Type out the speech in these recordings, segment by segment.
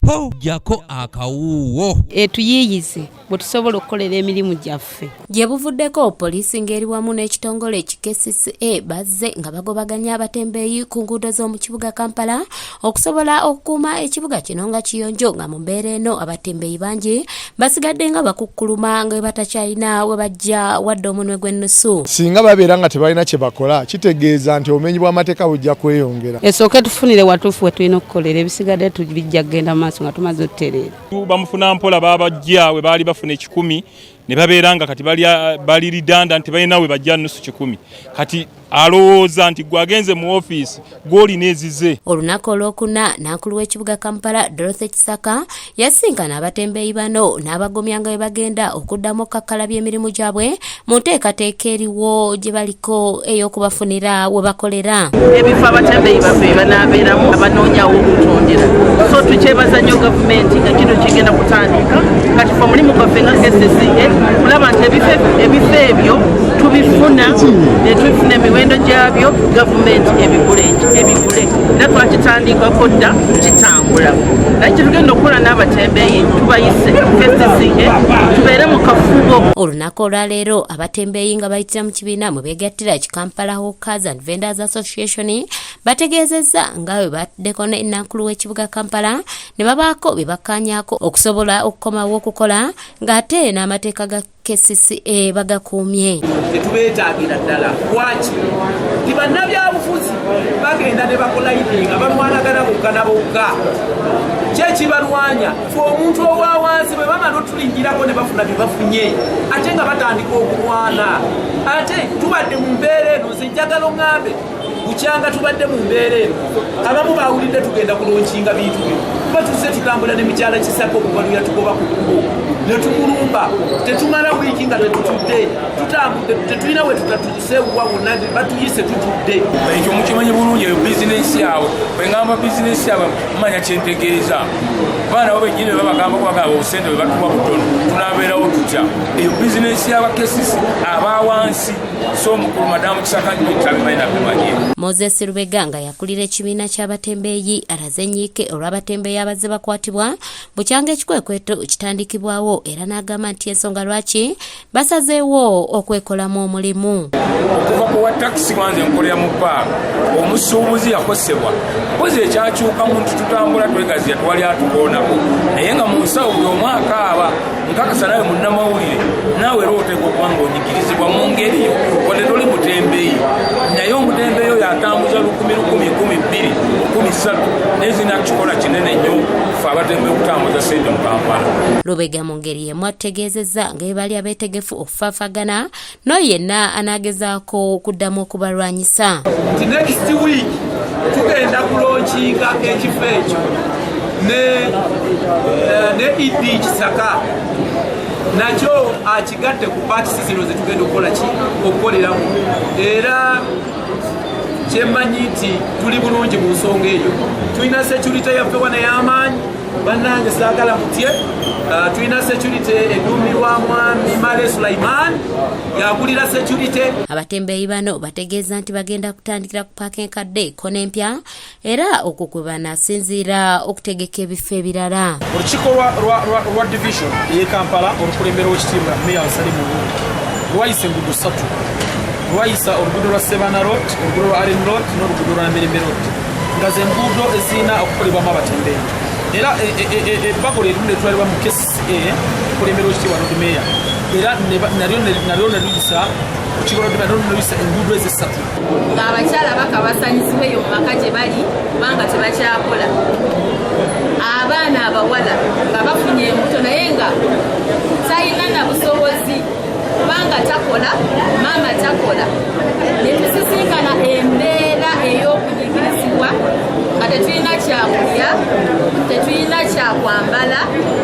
po jako akawuwo tuyiyize bwe tusobola okukolera emirimu gyaffe. Gye buvuddeko poliisi ng'eri wamu n'ekitongole KCCA bazze nga bagobaganya abatembeeyi ku nguudo z'omu kibuga Kampala okusobola okukuuma ekibuga kino nga kiyonjo, nga mu mbeera eno abatembeeyi bangi basigadde nga bakukkuluma nga batakyalina we bajja wadde omunwe gw'ennusu. Singa babeera nga tebalina kye bakola kitegeeza nti obumenyi bw'amateeka bujja kweyongera. Esooke tufunire watuufu we tulina okukolera, ebisigadde bijja kugenda maaso nga tumaze otutereera. Bamufuna mpola babajja we baali bafuna 10 ne babeera nga kati bali lidanda nti balina we bajja nusu 10 kati alowooza nti gwagenze mu office gw'olina ezize. Olunaku olwokuna nankulu w'ekibuga Kampala Dorothy Kisaka yasinkana abatembeeyi bano n'abagomya nga we bagenda okuddamu okukakkalabya emirimu gyabwe mu nteekateeka eriwo gye baliko ey'okubafunira we bakolera. Ebifo abatembeeyi baffe banaabeeramu abanoonyawo okutondera, so tukyebaza nnyo gavumenti nga kino kigenda kutandika kati fe omulimu gwaffe nga KCCA kulaba nti ebifo ebyo tubifuna ne tufuna emiwendo gyabyo gavumenti ebigule era twakitandikako dda kitambula. Naye kitugenda okukola n'abatembeeyi tubayise KCCA tubeere mu kafubo. Olunaku olwaleero abatembeeyi nga bayitira mu kibiina mwe beegattira Kampala Hawkers and Vendors Association bategeezezza nga bwe baddeko ne nankulu w'ekibuga Kampala ne babaako bye bakkaanyaako okusobola okukomawo okukola ng'ate n'amateeka ga KCCA bagakuumye. Tetubeetaagira ddala lwaki ti bannabyabfuzi bagenda ne bakola nga balwanagana bokka na bokka. Kyekibalwanya fe omuntu owa wansi bwe bamala otulingirako ne bafuna bye bafunye ate nga batandika okulwana. Ate tubadde mu mbeera eno nze njagala oŋŋambe bukyanga tubadde mu mbeera eno abamu baawulidde tugenda kulonkinga bintu byo kuba tuzze tutambula n'emikyala Kisaka okubaluya tugoba ku kkubo ne tukulumba tetumala wiiki nga tetutudde tutambudde tetulina we tutatuuse wa wonna batuyise tutudde. Ekyo mukimanyi bulungi eyo bizinensi yawe bwe ngamba bizinensi yawe mumanya kyentegeeza baana bo bennyini bwe babagamba kubagamba obusente bwe batuwa butono tunaabeerawo tutya. Eyo bizinensi y'abakesisi abawansi so omukulu madamu Kisaka tabimanyi bimanyi. Moses Rubega nga yakulira ekibiina ky'abatembeeyi alaze ennyiike olw'abatembeeyi abazze bakwatibwa bukyanga ekikwekweto kitandikibwawo era n'agamba nti ensonga lwaki basazeewo okwekolamu omulimu. Okuva ku wa takisi wanze nkolera mu paaka omusuubuzi yakosebwa pozi ekyakyuka muntu tutambula twegaziya twali atukoonako naye nga mu nsawo buli omwaka aba nkakasa nawe munnamawulire naawe era oteekwa okuba ng'onyigirizibwa mu ngeri yo wadde toli mutembeeyi naye omutembeeyi oyo atambuza 10,000, 13 n'ezina kikola kinene nnyo fe abatembeeyi okutambuza ssente mu Kampala. Lubega mu ngeri yemu ategeezezza nga bali abeetegefu okufaafagana n'oyo yenna anaagezaako okuddamu okubalwanyisa. Nti next week tugenda kulonkinga ekifo ekyo ne Idi Kisaka nakyo akigatte ku paatisi zino zetugenda okukoleramu era kyemmanyi nti tuli bulungi mu nsonga eyo. Tulina security yaffe wana y'amaanyi bannange saagala mutye. Tulina security eduumirwa mwami Male Sulaiman yakulira security. Abatembeeyi bano bategeeza nti bagenda kutandikira ku paaka enkadde kona empya era okwo kwe banaasinziira okutegeka ebifo ebirala. Olukiiko lwa division y'e Kampala olukulembera w'ekitiibwa Meya Salimu lwayisa enguudo 3. Lwayisa oluguudo lwa Sebana Road, oluguudo lwa Allen Road n'oluguudo lwa Mirembe Road nga ze enguudo ezirina okukolebwamu abatembeeyi. Era ebbago lyerumu ne twalibwa mu KCCA okukulembera w'ekitiibwa Lord Meya era nalyo naluyisa okikoloyisa enguudo ezo 3. Ng'abakyala baka basanyizibwa eyo mu maka gye bali kubanga tebakyakola. Abaana abawala nga bafunye embuto naye nga talina na busobozi kubanga takola, maama takola. Ne tusisinkana embeera ey'okunyigirizibwa nga tetulina kyakulya, tetulina kyakwambala,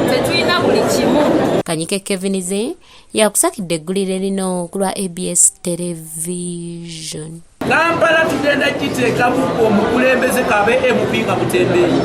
tetulina buli kimu. Kanyike Kevinize yakusakidde eggulire lino ku lwa ABS Television. Kampala tugenda giteekamu omukulembeze kabe MP nga mutembeeyi.